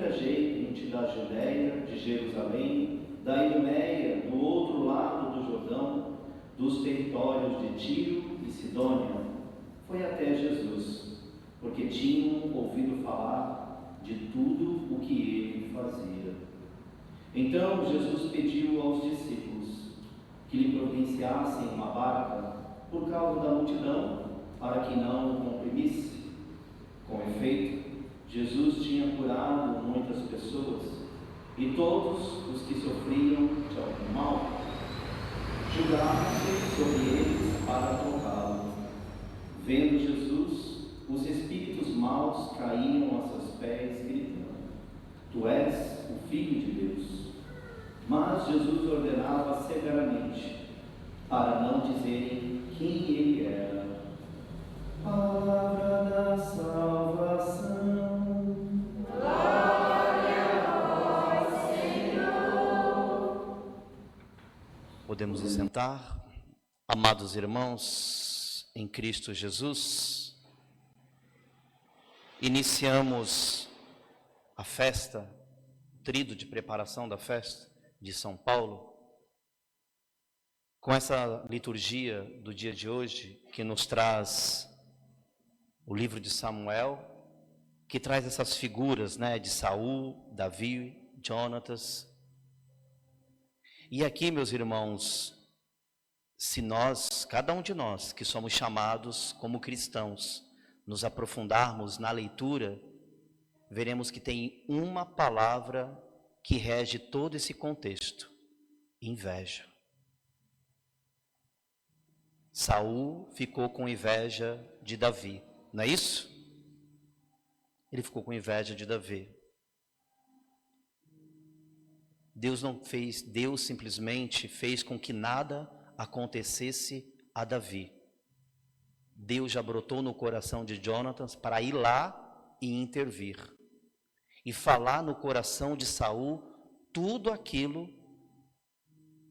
muita gente da Judeia, de Jerusalém, da Idumeia, do outro lado do Jordão, dos territórios de Tiro e Sidônia, foi até Jesus, porque tinham ouvido falar de tudo o que ele fazia. Então Jesus pediu aos discípulos que lhe providenciassem uma barca por causa da multidão, para que não o comprimisse. Com efeito, Jesus tinha curado muitas pessoas, e todos os que sofriam de algum mal julgavam-se sobre eles para tocá-lo. Vendo Jesus, os espíritos maus caíam a seus pés, gritando: Tu és o Filho de Deus. Mas Jesus ordenava severamente para não dizerem quem ele era. Palavra da salvação. Glória a vós, Senhor. Podemos nos sentar. Amados irmãos, em Cristo Jesus, iniciamos a festa, o tríduo de preparação da festa de São Paulo, com essa liturgia do dia de hoje, que nos traz o livro de Samuel, que traz essas figuras, de Saul, Davi, Jonatas. E aqui, meus irmãos, se nós, cada um de nós, que somos chamados como cristãos, nos aprofundarmos na leitura, veremos que tem uma palavra que rege todo esse contexto: inveja. Saul ficou com inveja de Davi, não é isso? Ele ficou com inveja de Davi. Deus não fez, Deus simplesmente fez com que nada acontecesse a Davi. Deus já brotou no coração de Jonatas para ir lá e intervir, e falar no coração de Saul tudo aquilo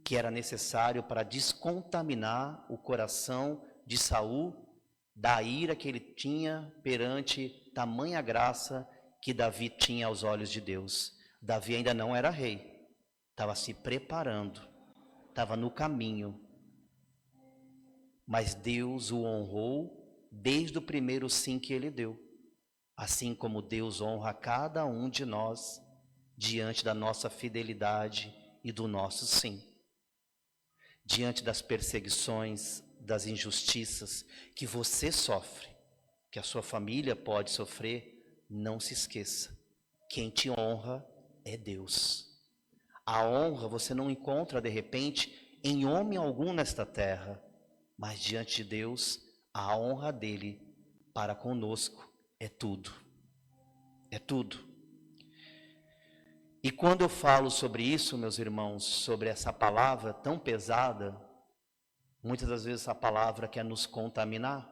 que era necessário para descontaminar o coração de Saul da ira que ele tinha perante tamanha graça que Davi tinha aos olhos de Deus. Davi ainda não era rei, estava se preparando, estava no caminho, mas Deus o honrou desde o primeiro sim que ele deu, assim como Deus honra cada um de nós diante da nossa fidelidade e do nosso sim. Diante das perseguições, das injustiças que você sofre, que a sua família pode sofrer, não se esqueça, quem te honra é Deus. A honra você não encontra de repente em homem algum nesta terra, mas diante de Deus, a honra dele para conosco é tudo. É tudo. E quando eu falo sobre isso, meus irmãos, sobre essa palavra tão pesada, muitas das vezes essa palavra quer nos contaminar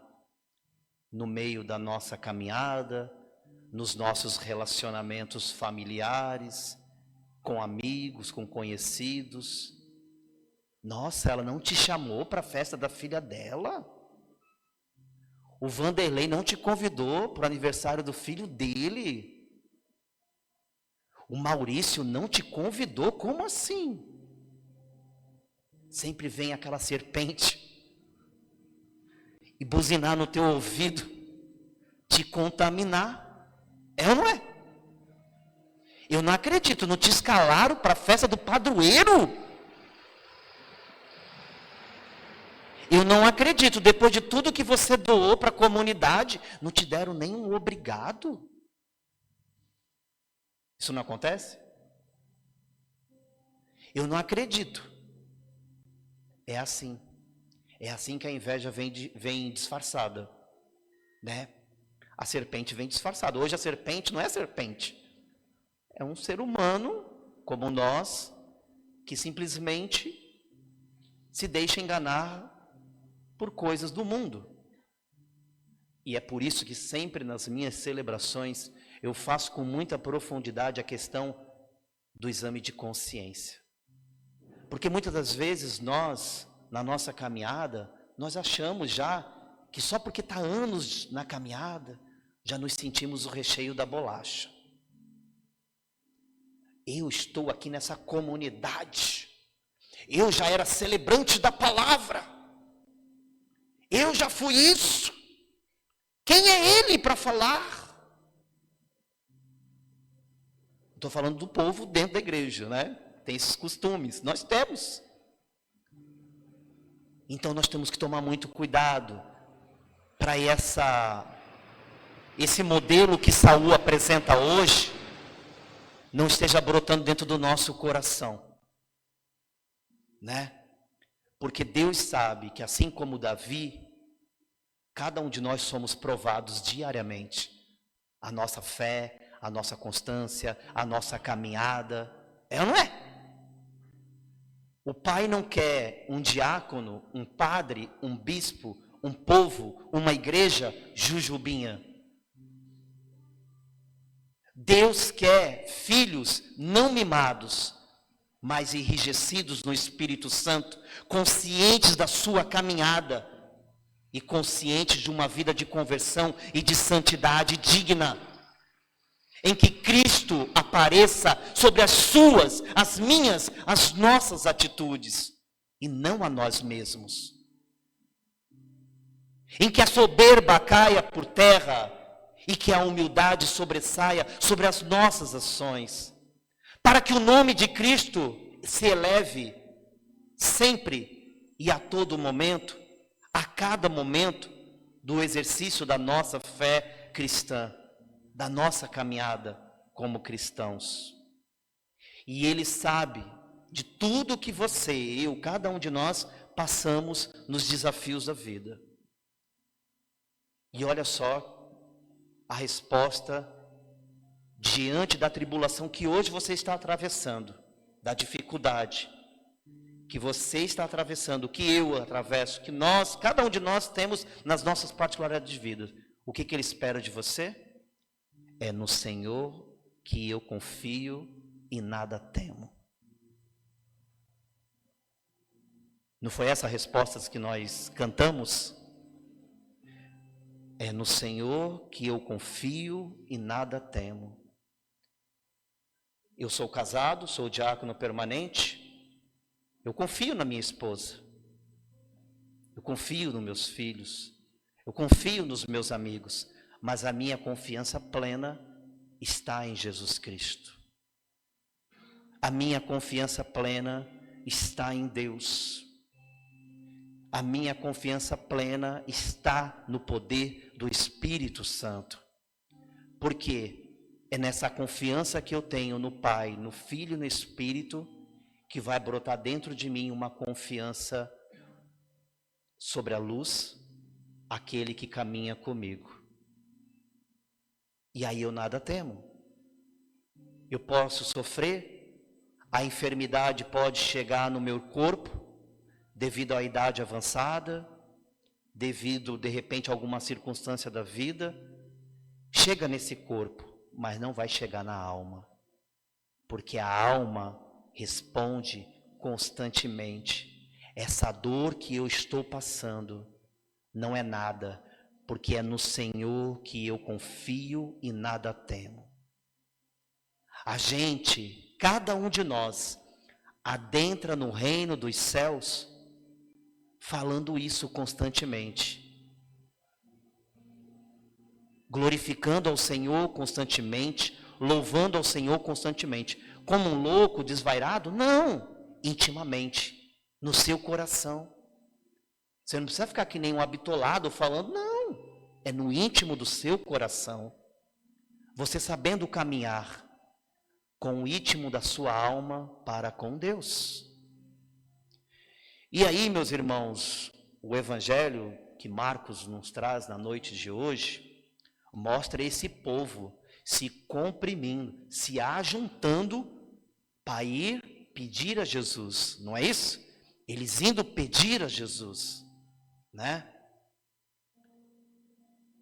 no meio da nossa caminhada, nos nossos relacionamentos familiares, com amigos, com conhecidos. Nossa, ela não te chamou para a festa da filha dela? O Vanderlei não te convidou para o aniversário do filho dele? O Maurício não te convidou? Como assim? Sempre vem aquela serpente e buzinar no teu ouvido, te contaminar. É ou não é? Eu não acredito, não te escalaram para a festa do padroeiro? Eu não acredito, depois de tudo que você doou para a comunidade, não te deram nenhum obrigado? Isso não acontece? Eu não acredito. É assim. É assim que a inveja vem disfarçada, né? A serpente vem disfarçada. Hoje a serpente não é serpente. É um ser humano, como nós, que simplesmente se deixa enganar por coisas do mundo. E é por isso que sempre nas minhas celebrações eu faço com muita profundidade a questão do exame de consciência. Porque muitas das vezes nós, na nossa caminhada, nós achamos já que só porque está anos na caminhada, já nos sentimos o recheio da bolacha. eu estou aqui nessa comunidade, eu já era celebrante da palavra, eu já fui isso, quem é ele para falar? Estou falando do povo dentro da igreja, né? Tem esses costumes, nós temos. Então nós temos que tomar muito cuidado para esse modelo que Saul apresenta hoje não esteja brotando dentro do nosso coração, né? Porque Deus sabe que assim como Davi, cada um de nós somos provados diariamente. A nossa fé, a nossa constância, a nossa caminhada, é ou não é? O Pai não quer um diácono, um padre, um bispo, um povo, uma igreja jujubinha. Deus quer filhos não mimados, mas enrijecidos no Espírito Santo, conscientes da sua caminhada e conscientes de uma vida de conversão e de santidade digna, em que Cristo apareça sobre as suas, as minhas, as nossas atitudes, e não a nós mesmos. Em que a soberba caia por terra, e que a humildade sobressaia sobre as nossas ações, para que o nome de Cristo se eleve sempre e a todo momento, a cada momento do exercício da nossa fé cristã, da nossa caminhada como cristãos. E Ele sabe de tudo que você, eu, cada um de nós passamos nos desafios da vida. E olha só a resposta diante da tribulação que hoje você está atravessando, da dificuldade que você está atravessando, que eu atravesso, que nós, cada um de nós temos nas nossas particularidades de vida. O que Ele espera de você? É no Senhor que eu confio e nada temo. Não foi essa a resposta que nós cantamos? É no Senhor que eu confio e nada temo. Eu sou casado, sou diácono permanente. Eu confio na minha esposa. Eu confio nos meus filhos. Eu confio nos meus amigos. Mas a minha confiança plena está em Jesus Cristo. A minha confiança plena está em Deus. A minha confiança plena está no poder do Espírito Santo. Porque é nessa confiança que eu tenho no Pai, no Filho e no Espírito, que vai brotar dentro de mim uma confiança sobre a luz, aquele que caminha comigo. E aí eu nada temo. Eu posso sofrer, a enfermidade pode chegar no meu corpo, devido à idade avançada, devido, de repente, a alguma circunstância da vida, chega nesse corpo, mas não vai chegar na alma, porque a alma responde constantemente. Essa dor que eu estou passando não é nada, porque é no Senhor que eu confio e nada temo. A gente, cada um de nós, adentra no reino dos céus falando isso constantemente, glorificando ao Senhor constantemente, louvando ao Senhor constantemente. Como um louco desvairado? Não, intimamente, no seu coração. Você não precisa ficar que nem um habitolado falando, não, é no íntimo do seu coração. Você sabendo caminhar com o íntimo da sua alma para com Deus. E aí, meus irmãos, o evangelho que Marcos nos traz na noite de hoje, mostra esse povo se comprimindo, se ajuntando para ir pedir a Jesus, não é isso? Eles indo pedir a Jesus, né?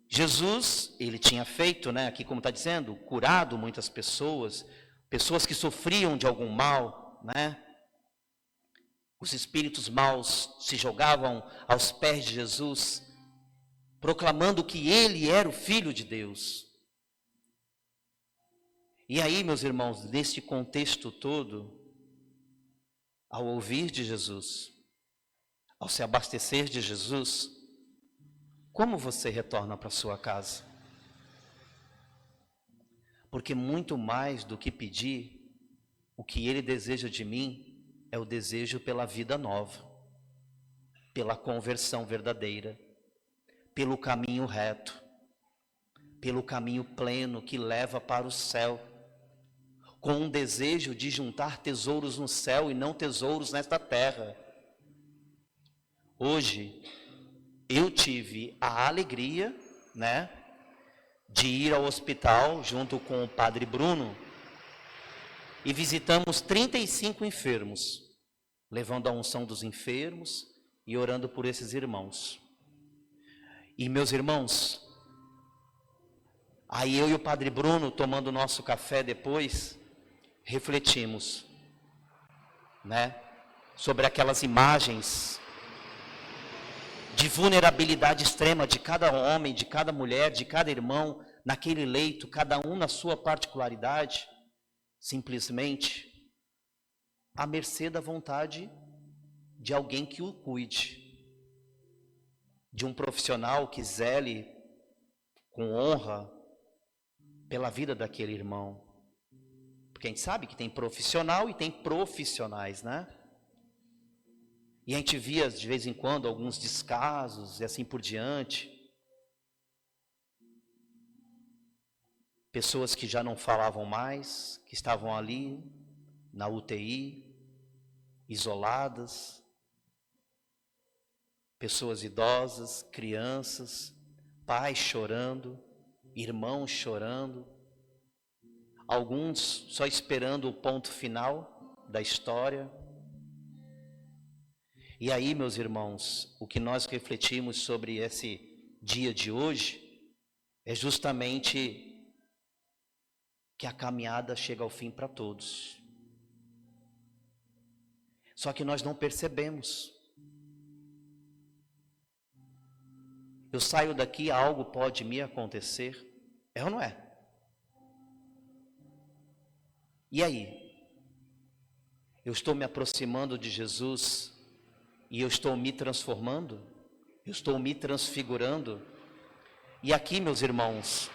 Jesus, ele tinha feito, né, aqui como está dizendo, curado muitas pessoas, pessoas que sofriam de algum mal, né? Os espíritos maus se jogavam aos pés de Jesus, proclamando que ele era o Filho de Deus. E aí, meus irmãos, nesse contexto todo, ao ouvir de Jesus, ao se abastecer de Jesus, como você retorna para sua casa? Porque muito mais do que pedir, o que Ele deseja de mim é o desejo pela vida nova, pela conversão verdadeira, pelo caminho reto, pelo caminho pleno que leva para o céu, com um desejo de juntar tesouros no céu e não tesouros nesta terra. Hoje, eu tive a alegria, de ir ao hospital junto com o Padre Bruno e visitamos 35 enfermos, levando a unção dos enfermos e orando por esses irmãos. E meus irmãos, aí eu e o Padre Bruno, tomando nosso café depois, refletimos, sobre aquelas imagens de vulnerabilidade extrema de cada homem, de cada mulher, de cada irmão, naquele leito, cada um na sua particularidade, simplesmente à mercê da vontade de alguém que o cuide, de um profissional que zele com honra pela vida daquele irmão. Porque a gente sabe que tem profissional e tem profissionais, E a gente via de vez em quando alguns descasos e assim por diante. Pessoas que já não falavam mais, que estavam ali na UTI, isoladas. Pessoas idosas, crianças, pais chorando, irmãos chorando. Alguns só esperando o ponto final da história. E aí, meus irmãos, o que nós refletimos sobre esse dia de hoje é justamente que a caminhada chega ao fim para todos. Só que nós não percebemos. Eu saio daqui, algo pode me acontecer, é ou não é? E aí? Eu estou me aproximando de Jesus e eu estou me transformando? Eu estou me transfigurando? E aqui, meus irmãos,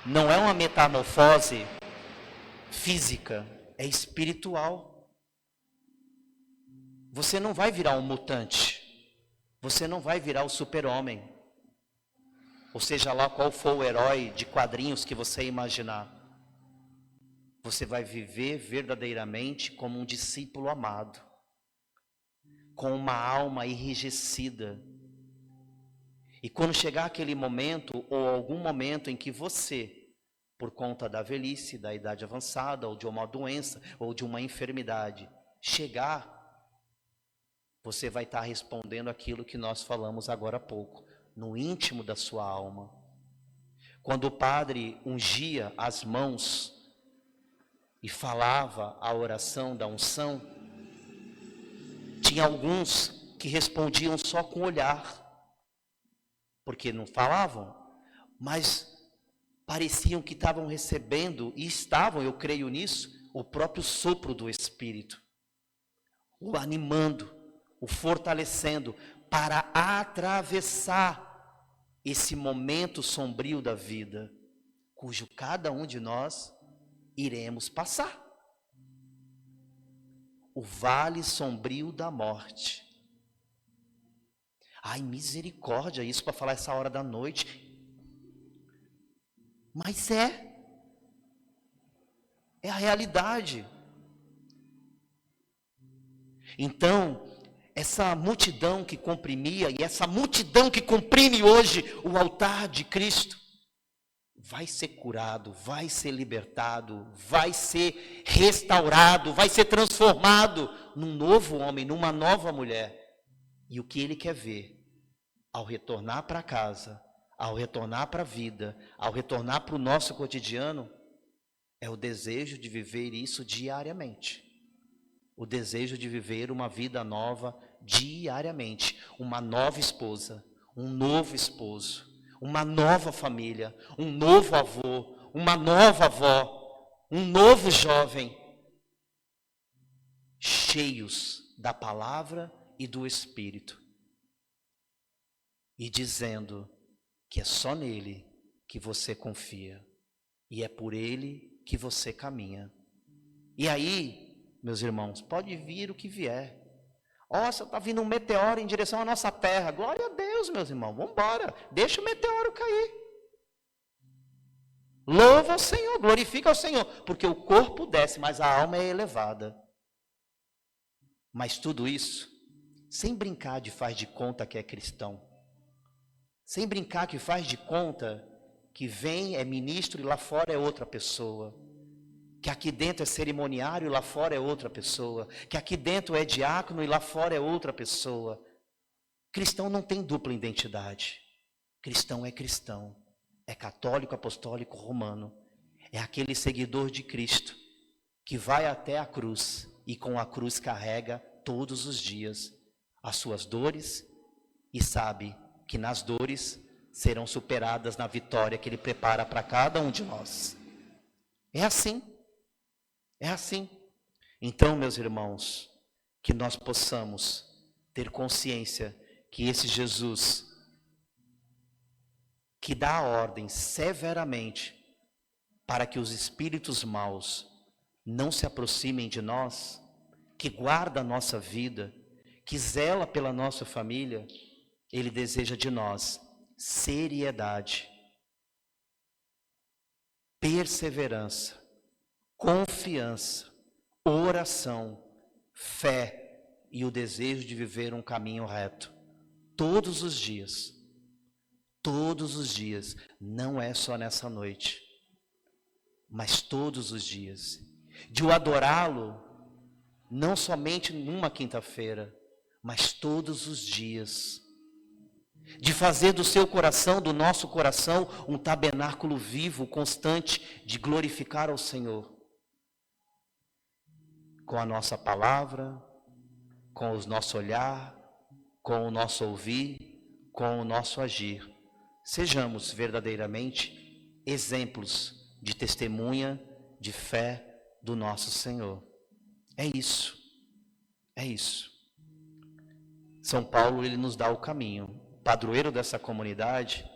não é uma metamorfose física, é espiritual. Você não vai virar um mutante, você não vai virar o super-homem, ou seja lá qual for o herói de quadrinhos que você imaginar. Você vai viver verdadeiramente como um discípulo amado, com uma alma enrijecida. E quando chegar aquele momento, ou algum momento em que você, por conta da velhice, da idade avançada, ou de uma doença, ou de uma enfermidade, chegar, você vai estar respondendo aquilo que nós falamos agora há pouco, no íntimo da sua alma. Quando o padre ungia as mãos e falava a oração da unção, tinha alguns que respondiam só com o olhar, porque não falavam, mas pareciam que estavam recebendo, e estavam, eu creio nisso, o próprio sopro do Espírito, o animando, o fortalecendo, para atravessar esse momento sombrio da vida, cujo cada um de nós iremos passar. O vale sombrio da morte. Ai, misericórdia, isso para falar essa hora da noite. Mas é a realidade. Então, essa multidão que comprimia e essa multidão que comprime hoje o altar de Cristo, vai ser curado, vai ser libertado, vai ser restaurado, vai ser transformado num novo homem, numa nova mulher. E o que ele quer ver, ao retornar para casa, ao retornar para a vida, ao retornar para o nosso cotidiano, é o desejo de viver isso diariamente. O desejo de viver uma vida nova diariamente. Uma nova esposa, um novo esposo, uma nova família, um novo avô, uma nova avó, um novo jovem, cheios da palavra e do Espírito, e dizendo que é só nele que você confia, e é por ele que você caminha. E aí, meus irmãos, pode vir o que vier. Nossa, está vindo um meteoro em direção à nossa terra. Glória a Deus, meus irmãos, vamos embora. Deixa o meteoro cair. Louva ao Senhor, glorifica ao Senhor, porque o corpo desce, mas a alma é elevada. Mas tudo isso, sem brincar de faz de conta que é cristão. Sem brincar que faz de conta que vem, é ministro e lá fora é outra pessoa. Que aqui dentro é cerimoniário e lá fora é outra pessoa. Que aqui dentro é diácono e lá fora é outra pessoa. Cristão não tem dupla identidade. Cristão é cristão. É católico, apostólico, romano. É aquele seguidor de Cristo que vai até a cruz e com a cruz carrega todos os dias as suas dores e sabe que nas dores serão superadas na vitória que Ele prepara para cada um de nós. É assim. É assim. Então, meus irmãos, que nós possamos ter consciência que esse Jesus, que dá a ordem severamente para que os espíritos maus não se aproximem de nós, que guarda a nossa vida, que zela pela nossa família, Ele deseja de nós seriedade, perseverança, confiança, oração, fé e o desejo de viver um caminho reto. Todos os dias, não é só nessa noite, mas todos os dias. De o adorá-lo, não somente numa quinta-feira, mas todos os dias. De fazer do seu coração, do nosso coração, um tabernáculo vivo, constante, de glorificar ao Senhor. Com a nossa palavra, com o nosso olhar, com o nosso ouvir, com o nosso agir. Sejamos verdadeiramente exemplos de testemunha, de fé do nosso Senhor. É isso. É isso. São Paulo, ele nos dá o caminho. O padroeiro dessa comunidade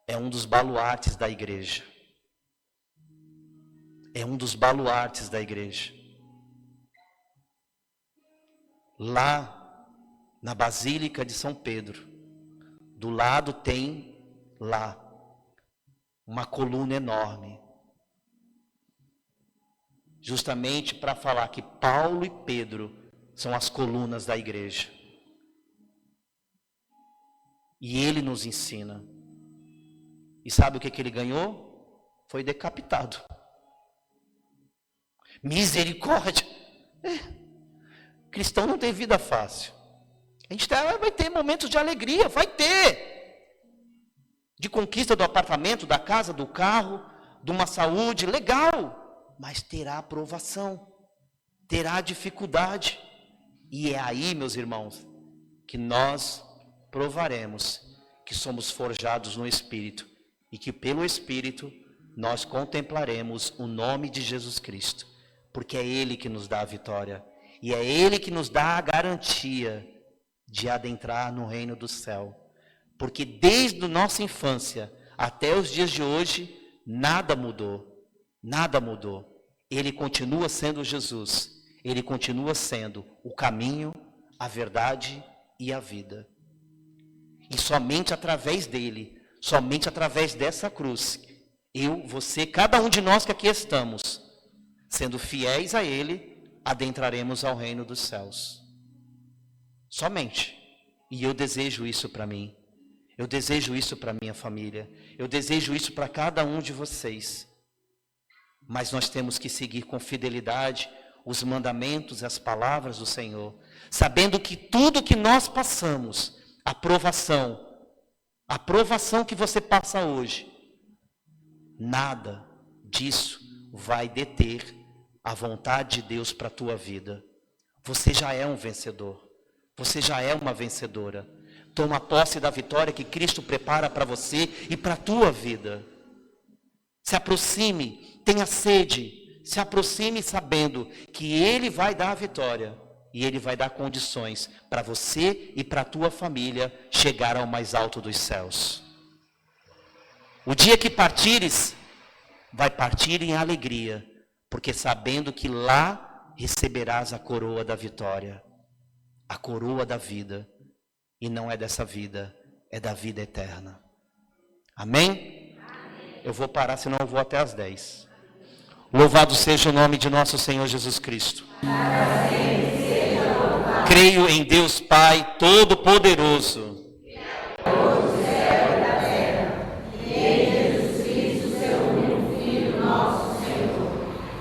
é um dos baluartes da igreja. É um dos baluartes da igreja. Lá, na Basílica de São Pedro, do lado tem lá uma coluna enorme. Justamente para falar que Paulo e Pedro são as colunas da igreja. E ele nos ensina. E sabe o que ele ganhou? Foi decapitado. Misericórdia! Cristão não tem vida fácil. A gente vai ter momentos de alegria, vai ter. De conquista do apartamento, da casa, do carro, de uma saúde, legal. Mas terá aprovação, terá dificuldade. E é aí, meus irmãos, que nós provaremos que somos forjados no Espírito e que pelo Espírito nós contemplaremos o nome de Jesus Cristo, porque é Ele que nos dá a vitória e é Ele que nos dá a garantia de adentrar no reino do céu, porque desde a nossa infância até os dias de hoje nada mudou, nada mudou. Ele continua sendo Jesus, Ele continua sendo o caminho, a verdade e a vida. E somente através dele, somente através dessa cruz, eu, você, cada um de nós que aqui estamos, sendo fiéis a ele, adentraremos ao reino dos céus. Somente. E eu desejo isso para mim. Eu desejo isso para minha família. Eu desejo isso para cada um de vocês. Mas nós temos que seguir com fidelidade os mandamentos e as palavras do Senhor, sabendo que tudo que nós passamos, a provação que você passa hoje, nada disso vai deter a vontade de Deus para a tua vida. Você já é um vencedor, você já é uma vencedora. Toma posse da vitória que Cristo prepara para você e para a tua vida. Se aproxime, tenha sede, Se aproxime sabendo que Ele vai dar a vitória e Ele vai dar condições para você e para a tua família chegar ao mais alto dos céus. O dia que partires, vai partir em alegria, porque sabendo que lá receberás a coroa da vitória, a coroa da vida, e não é dessa vida, é da vida eterna. Amém? Eu vou parar, senão eu vou até às 10. Louvado seja o nome de nosso Senhor Jesus Cristo. Creio em Deus Pai Todo-Poderoso,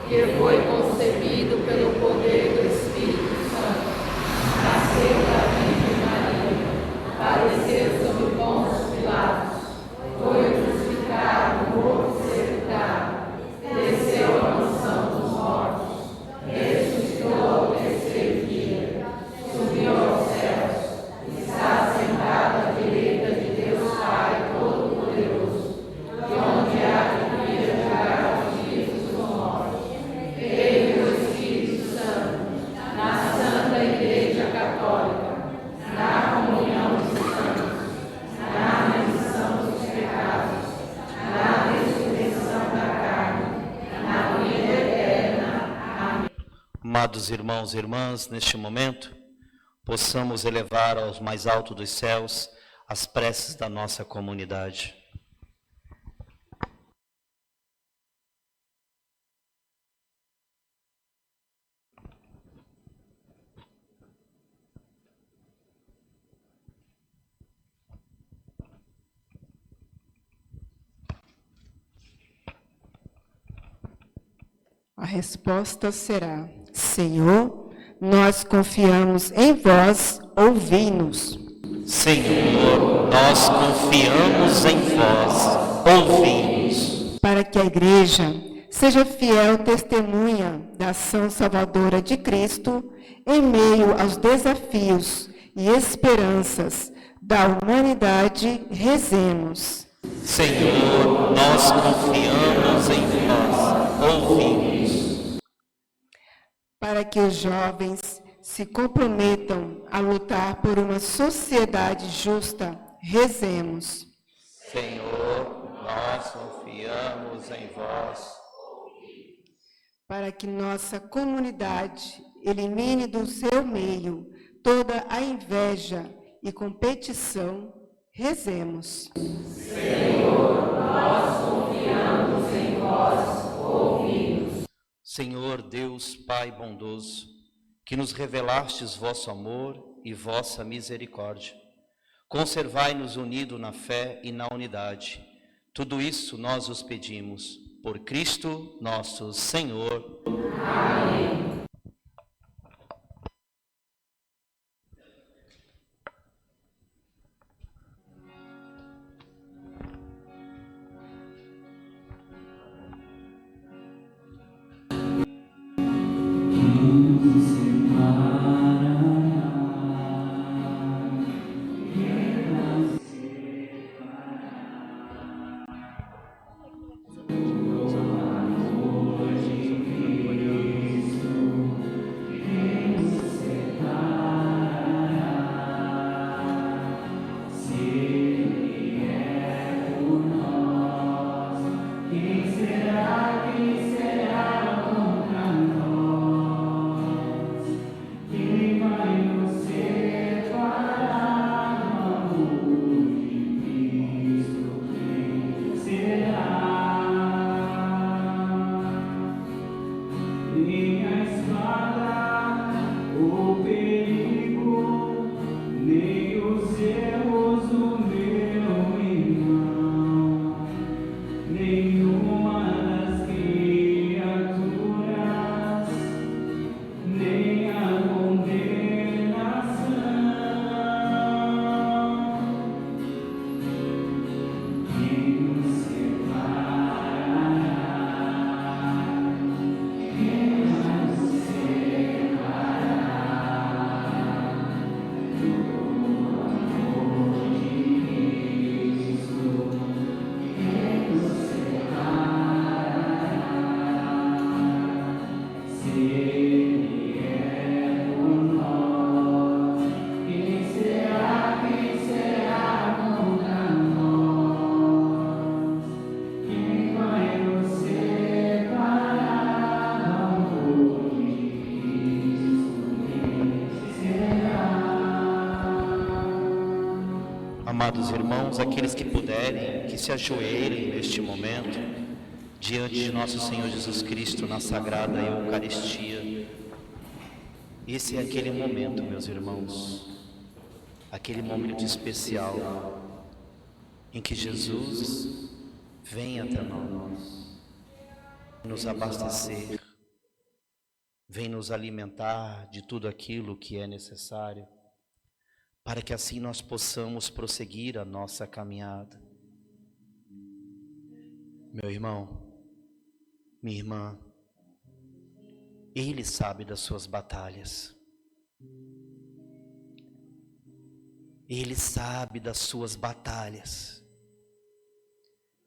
que foi concebido pelo poder do Espírito Santo, nasceu da Virgem Maria, padeceu sob Pôncio Pilatos, foi crucificado, morto e sepultado, desceu à mansão dos mortos, ressuscitou ao terceiro dia, subiu aos céus, está sentado à direita de Deus Pai Todo-Poderoso, de onde há de vir julgar os vivos e os mortos. Creio no Espírito Santo, na Santa Igreja Católica, na comunhão dos santos, na remissão dos pecados, na ressurreição da carne, na vida eterna. Amém. Amados irmãos e irmãs, neste momento, possamos elevar aos mais altos dos céus as preces da nossa comunidade. A resposta será: Senhor, nós confiamos em vós, ouvi-nos. Senhor, nós confiamos em vós, ouvi-nos. Para que a Igreja seja fiel testemunha da ação salvadora de Cristo em meio aos desafios e esperanças da humanidade, rezemos. Senhor, nós confiamos em vós, ouvi-nos. Para que os jovens se comprometam a lutar por uma sociedade justa, rezemos. Senhor, nós confiamos em vós. Para que nossa comunidade elimine do seu meio toda a inveja e competição, rezemos. Senhor, nós confiamos em vós, ouvi-nos. Senhor Deus Pai bondoso, que nos revelastes vosso amor e vossa misericórdia, conservai-nos unidos na fé e na unidade. Tudo isso nós os pedimos, por Cristo nosso Senhor. Amém. amados irmãos, aqueles que puderem, que se ajoelhem neste momento, diante de nosso Senhor Jesus Cristo na Sagrada Eucaristia. Esse é aquele momento, meus irmãos, aquele momento especial em que Jesus vem até nós, nos abastecer, vem nos alimentar de tudo aquilo que é necessário, para que assim nós possamos prosseguir a nossa caminhada. Meu irmão, minha irmã, Ele sabe das suas batalhas. Ele sabe das suas batalhas.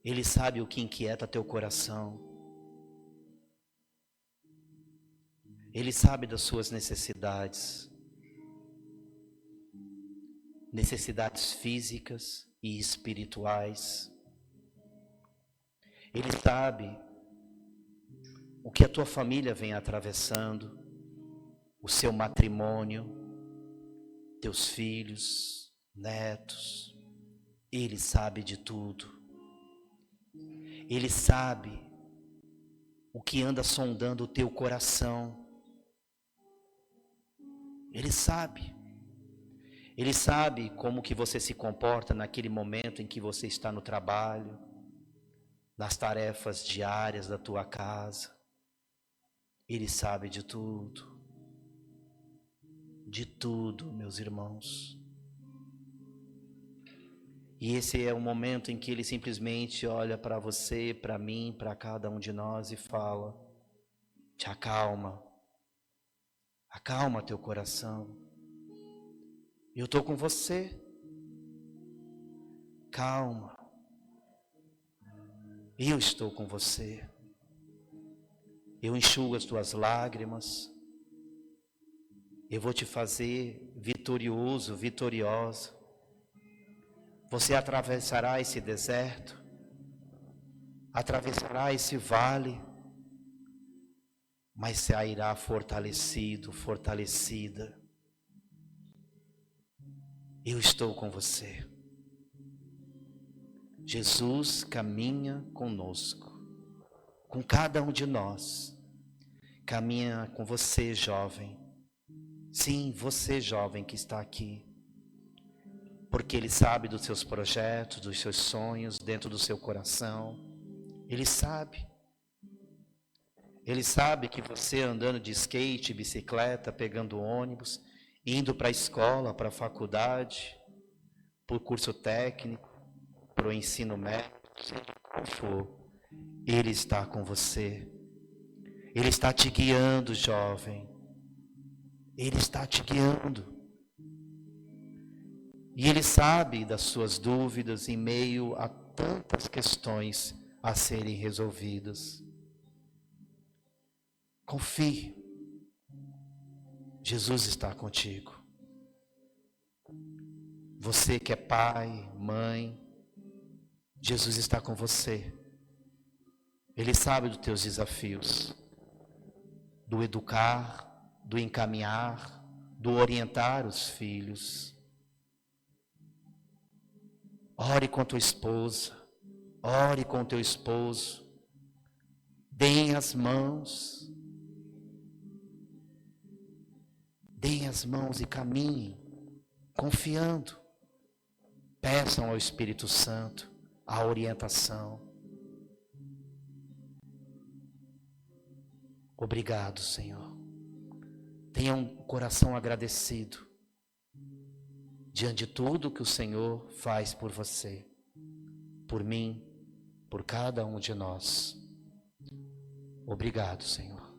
Ele sabe o que inquieta teu coração. Ele sabe das suas necessidades. Necessidades físicas e espirituais. Ele sabe o que a tua família vem atravessando, o seu matrimônio, teus filhos, netos. Ele sabe de tudo. Ele sabe o que anda sondando o teu coração. Ele sabe. Ele sabe como que você se comporta naquele momento em que você está no trabalho, nas tarefas diárias da tua casa. Ele sabe de tudo, meus irmãos. E esse é o momento em que Ele simplesmente olha para você, para mim, para cada um de nós e fala: te acalma, acalma teu coração. Eu estou com você. Calma. Eu estou com você. Eu enxugo as tuas lágrimas. Eu vou te fazer vitorioso, vitoriosa. Você atravessará esse deserto. Atravessará esse vale. Mas sairá fortalecido, fortalecida. Eu estou com você. Jesus caminha conosco, com cada um de nós. Caminha com você, jovem. Sim, você, jovem que está aqui. Porque Ele sabe dos seus projetos, dos seus sonhos dentro do seu coração. Ele sabe. Ele sabe que você andando de skate, bicicleta, pegando ônibus, indo para a escola, para a faculdade, para o curso técnico, para o ensino médio, seja qual for, Ele está com você. Ele está te guiando, jovem. Ele está te guiando. E Ele sabe das suas dúvidas em meio a tantas questões a serem resolvidas. Confie. Jesus está contigo. Você que é pai, mãe, Jesus está com você. Ele sabe dos teus desafios, do educar, do encaminhar, do orientar os filhos. Ore com tua esposa, ore com teu esposo, deem as mãos. Deem as mãos e caminhem, confiando. Peçam ao Espírito Santo a orientação. Obrigado, Senhor. Tenha um coração agradecido diante de tudo que o Senhor faz por você, por mim, por cada um de nós. Obrigado, Senhor.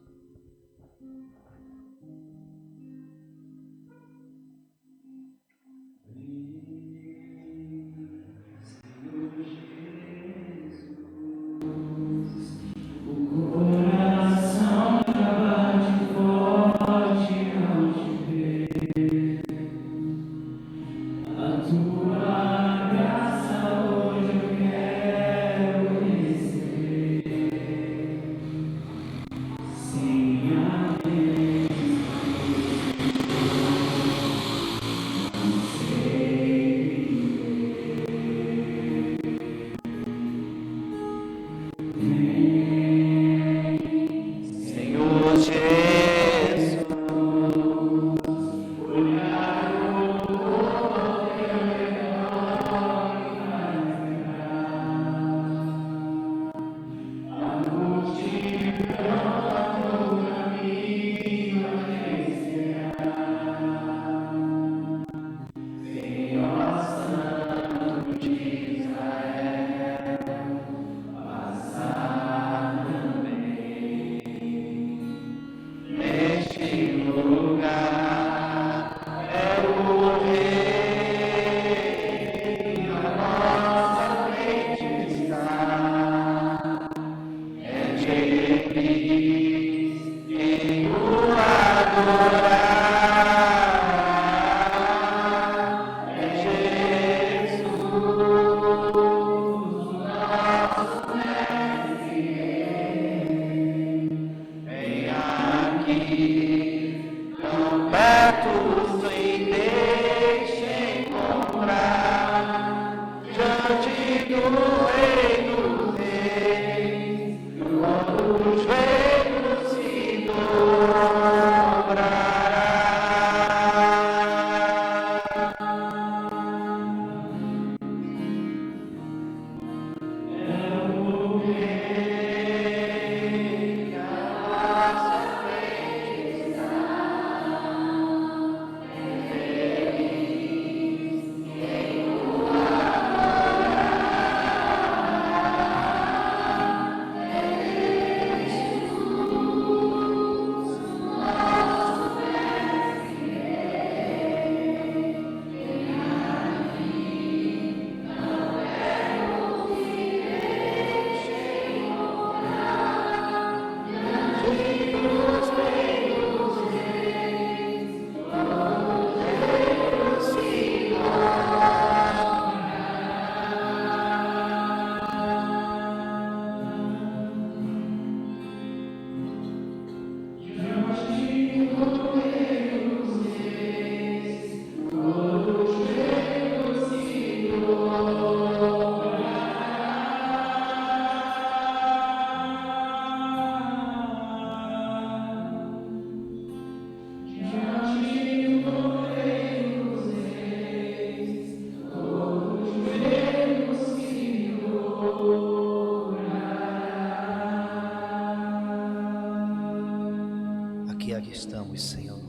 Estamos, Senhor,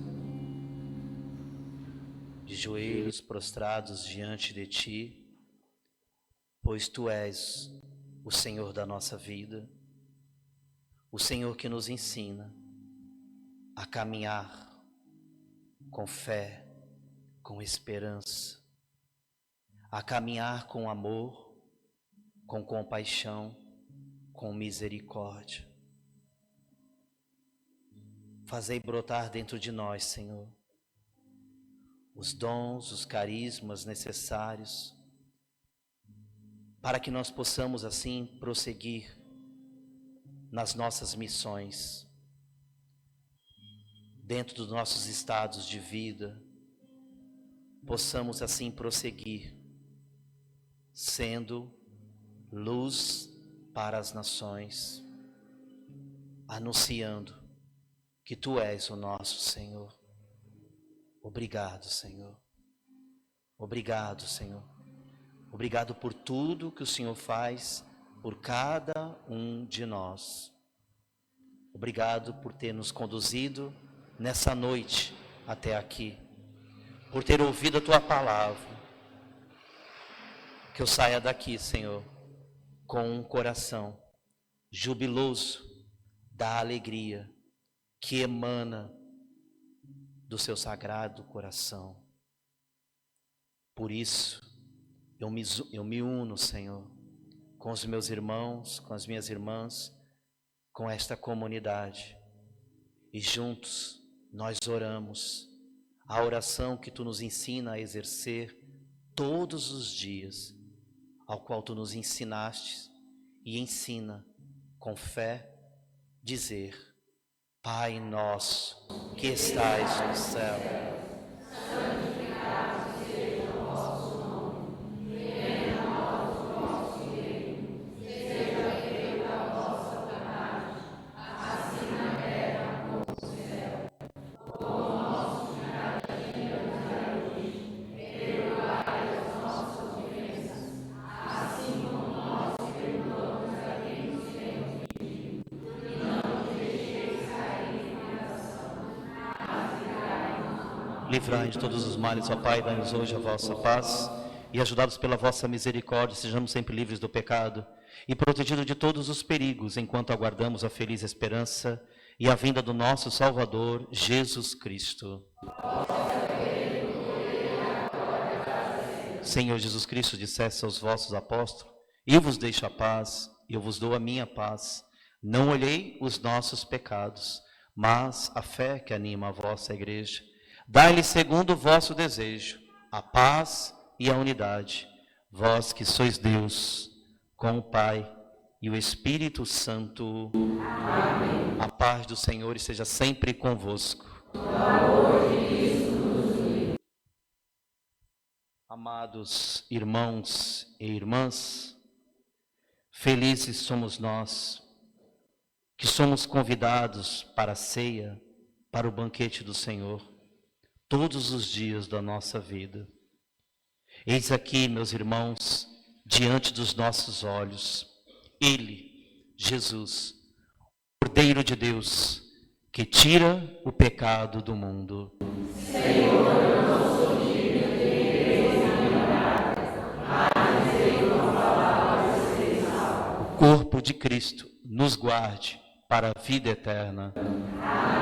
de joelhos prostrados diante de Ti, pois Tu és o Senhor da nossa vida, o Senhor que nos ensina a caminhar com fé, com esperança, a caminhar com amor, com compaixão, com misericórdia. Fazei brotar dentro de nós, Senhor, os dons, os carismas necessários para que nós possamos assim prosseguir nas nossas missões, dentro dos nossos estados de vida, possamos assim prosseguir, sendo luz para as nações, anunciando que Tu és o nosso Senhor. Obrigado, Senhor. Obrigado, Senhor. Obrigado por tudo que o Senhor faz por cada um de nós. Obrigado por ter nos conduzido nessa noite até aqui, por ter ouvido a Tua palavra. Que eu saia daqui, Senhor, com um coração jubiloso da alegria que emana do Seu sagrado coração. Por isso, eu me uno, Senhor, com os meus irmãos, com as minhas irmãs, com esta comunidade. E juntos nós oramos a oração que Tu nos ensina a exercer todos os dias, ao qual Tu nos ensinaste e ensina com fé dizer: Pai nosso que estais no céu, santificado seja o vosso nome, venha a nós o vosso reino, seja feita a vossa vontade, assim na terra como no céu. O pão nosso de cada dia nos dai hoje, perdoai as nossas ofensas, assim como nós perdoamos a quem nos tem ofendido, e não nos deixeis cair em tentação, mas livrai-nos. livrai de todos os males, ó Pai, dai-nos hoje a vossa paz, e ajudados pela vossa misericórdia, sejamos sempre livres do pecado, e protegidos de todos os perigos, enquanto aguardamos a feliz esperança e a vinda do nosso Salvador, Jesus Cristo. Senhor Jesus Cristo, disseste aos vossos apóstolos: eu vos deixo a paz, eu vos dou a minha paz. Não olhei os nossos pecados, mas a fé que anima a vossa igreja. Dai-lhe segundo o vosso desejo, a paz e a unidade. Vós que sois Deus, com o Pai e o Espírito Santo. Amém. A paz do Senhor esteja sempre convosco. Amados irmãos e irmãs, felizes somos nós que somos convidados para a ceia, para o banquete do Senhor, todos os dias da nossa vida. Eis aqui, meus irmãos, diante dos nossos olhos, Ele, Jesus, Cordeiro de Deus, que tira o pecado do mundo. Senhor, eu não sou digno de examinar, mas sei uma palavra ser salvo. O corpo de Cristo nos guarde para a vida eterna. Amém.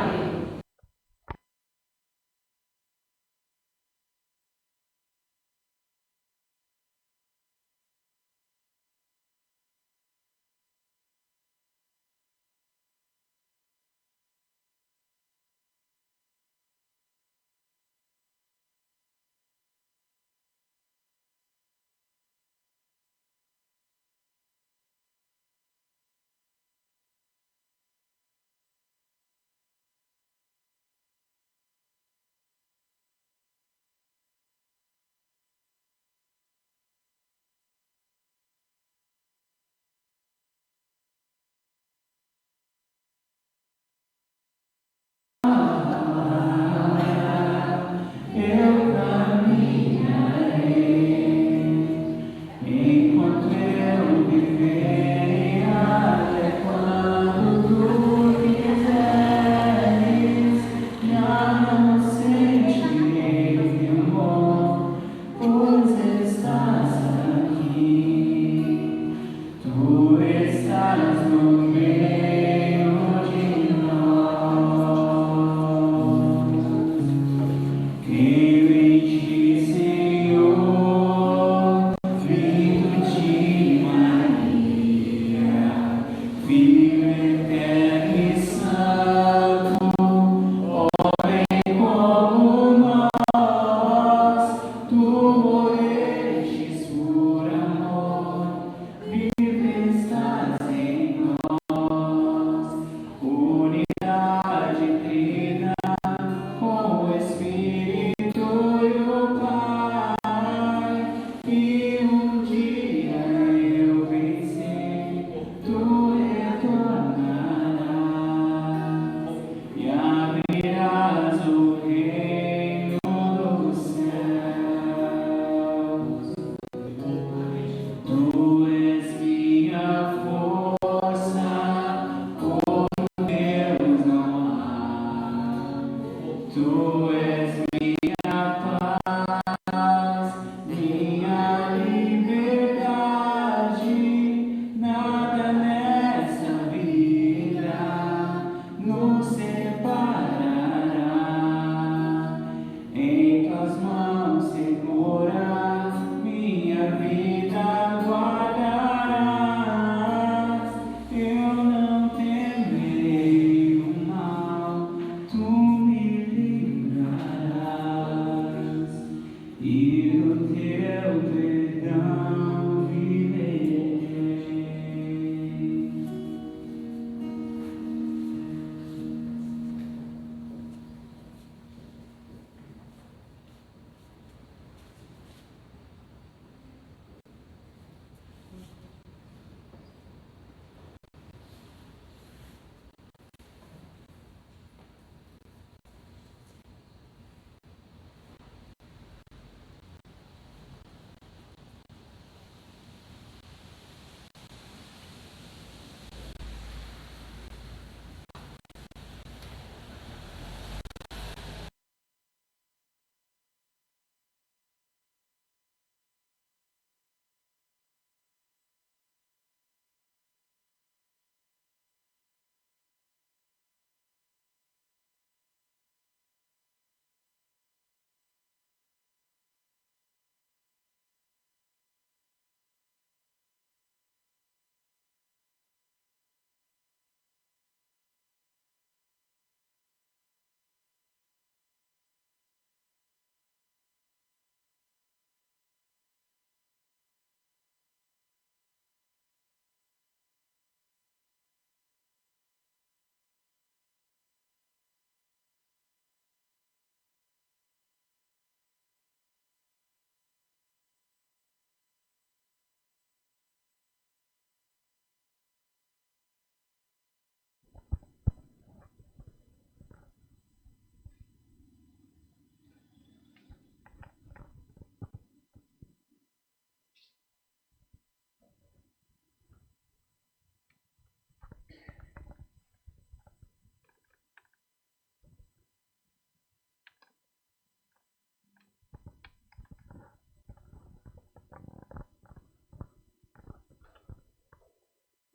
Tu me livrarás.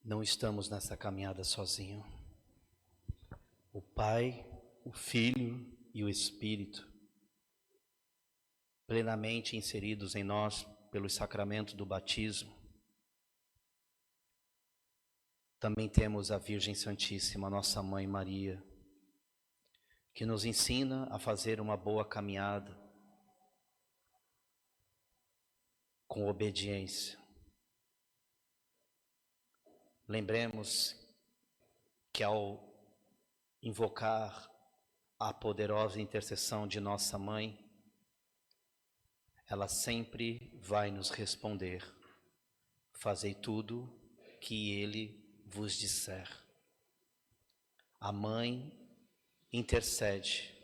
Não estamos nessa caminhada sozinhos. O Pai, o Filho e o Espírito, plenamente inseridos em nós pelo sacramento do batismo. Também temos a Virgem Santíssima, nossa Mãe Maria, que nos ensina a fazer uma boa caminhada com obediência. Lembremos que ao invocar a poderosa intercessão de nossa Mãe, ela sempre vai nos responder: fazei tudo que Ele vos disser. A Mãe intercede,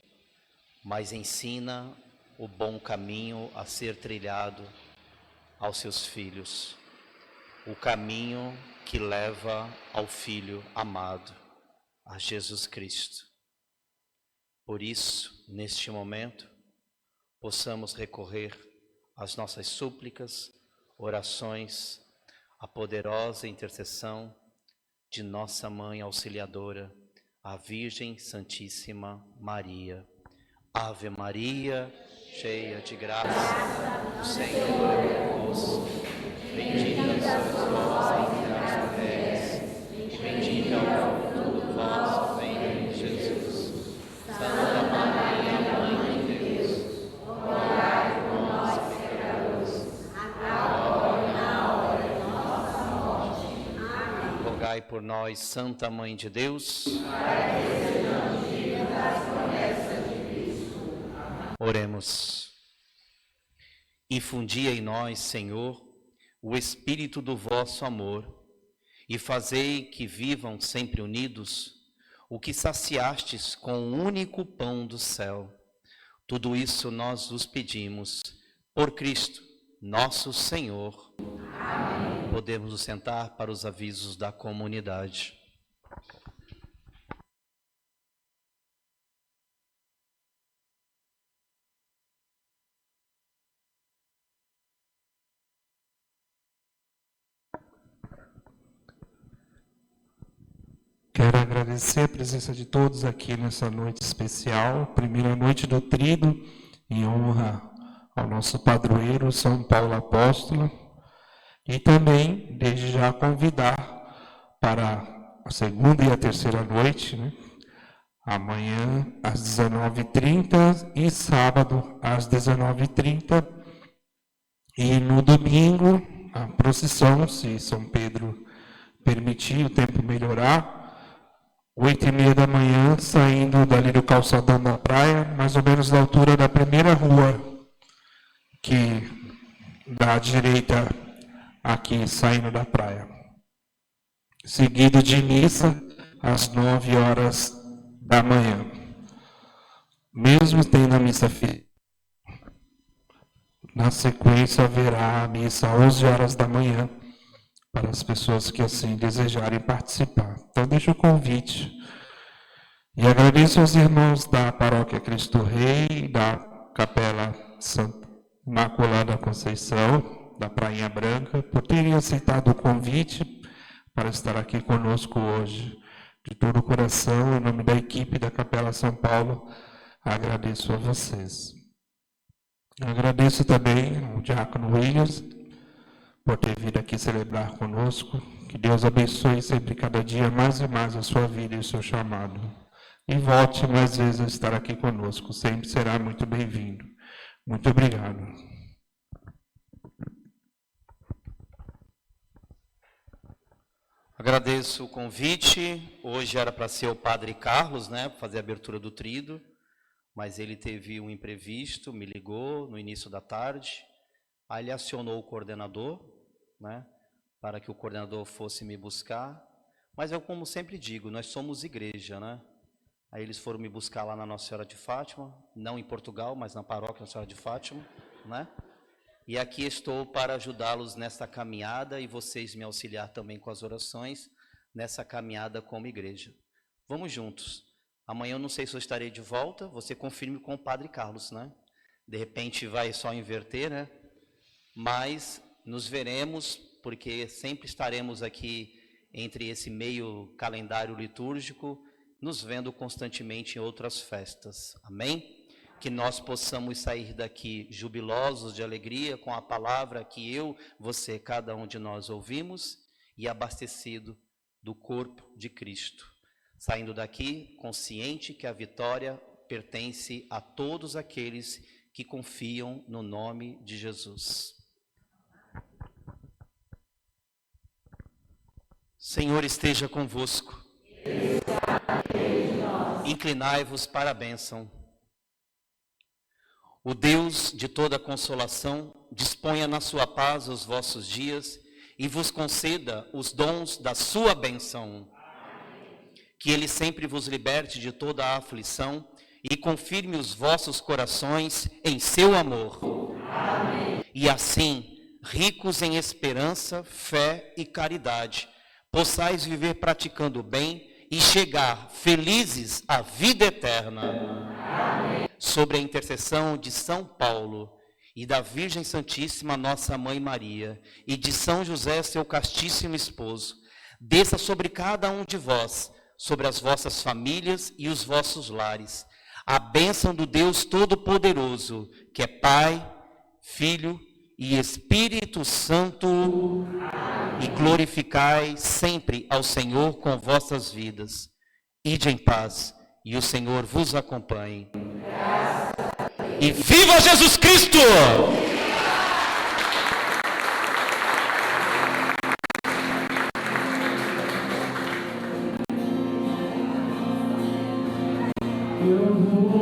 mas ensina o bom caminho a ser trilhado aos seus filhos, o caminho que leva ao Filho amado, a Jesus Cristo. Por isso, neste momento, possamos recorrer às nossas súplicas, orações, à poderosa intercessão de nossa Mãe Auxiliadora, a Virgem Santíssima Maria. Ave Maria, cheia de graça, o Senhor é convosco. Bendita sois vós entre as mulheres, e bendito é o fruto do vosso ventre, Jesus. Santa Maria, Mãe de Deus, rogai por nós, pecadores, agora e na hora de nossa morte. Amém. Rogai por nós, Santa Mãe de Deus, para que sejamos dignos das promessas de Cristo. Oremos. Infundi em nós, Senhor, o espírito do vosso amor, e fazei que vivam sempre unidos o que saciastes com o único pão do céu. Tudo isso nós vos pedimos, por Cristo, nosso Senhor. Amém. Podemos nos sentar para os avisos da comunidade. Quero agradecer a presença de todos aqui nessa noite especial, primeira noite do Tríduo, em honra ao nosso padroeiro São Paulo Apóstolo, e também, desde já, convidar para a segunda e a terceira noite, amanhã às 19h30 e sábado às 19h30, e no domingo, a procissão, se São Pedro permitir, o tempo melhorar, 8h30 da manhã, saindo dali do calçadão da praia, mais ou menos da altura da primeira rua, que dá à direita aqui, saindo da praia. Seguido de missa, às 9h da manhã. Mesmo tendo a missa física, na sequência haverá a missa às 11h da manhã, para as pessoas que assim desejarem participar. Então, deixo o convite. E agradeço aos irmãos da Paróquia Cristo Rei, da Capela Santa Imaculada Conceição, da Prainha Branca, por terem aceitado o convite para estar aqui conosco hoje. De todo o coração, em nome da equipe da Capela São Paulo, agradeço a vocês. Agradeço também ao diácono Williams, por ter vindo aqui celebrar conosco. Que Deus abençoe sempre, cada dia, mais e mais a sua vida e o seu chamado. E volte mais vezes a estar aqui conosco. Sempre será muito bem-vindo. Muito obrigado. Agradeço o convite. Hoje era para ser o Padre Carlos, fazer a abertura do Tríduo, mas ele teve um imprevisto, me ligou no início da tarde. Aí ele acionou o coordenador, para que o coordenador fosse me buscar. Mas eu, como sempre digo, nós somos igreja, Aí eles foram me buscar lá na Nossa Senhora de Fátima, não em Portugal, mas na paróquia Nossa Senhora de Fátima, E aqui estou para ajudá-los nessa caminhada e vocês me auxiliar também com as orações nessa caminhada como igreja. Vamos juntos. Amanhã eu não sei se eu estarei de volta, você confirme com o Padre Carlos, De repente vai só inverter, Mas nos veremos, porque sempre estaremos aqui entre esse meio calendário litúrgico, nos vendo constantemente em outras festas. Amém? Que nós possamos sair daqui jubilosos de alegria com a palavra que eu, você, cada um de nós ouvimos e abastecido do corpo de Cristo. Saindo daqui consciente que a vitória pertence a todos aqueles que confiam no nome de Jesus. Senhor esteja convosco. Inclinai-vos para a bênção. O Deus de toda consolação disponha na sua paz os vossos dias e vos conceda os dons da sua bênção. Que Ele sempre vos liberte de toda a aflição e confirme os vossos corações em seu amor. Amém. E assim, ricos em esperança, fé e caridade, possais viver praticando o bem e chegar felizes à vida eterna. Amém. Sobre a intercessão de São Paulo e da Virgem Santíssima, nossa Mãe Maria, e de São José, seu castíssimo esposo, desça sobre cada um de vós, sobre as vossas famílias e os vossos lares, a bênção do Deus Todo-Poderoso, que é Pai, Filho e Espírito Santo. Amém. E glorificai sempre ao Senhor com vossas vidas. Ide em paz, e o Senhor vos acompanhe. E viva Jesus Cristo! Eu vou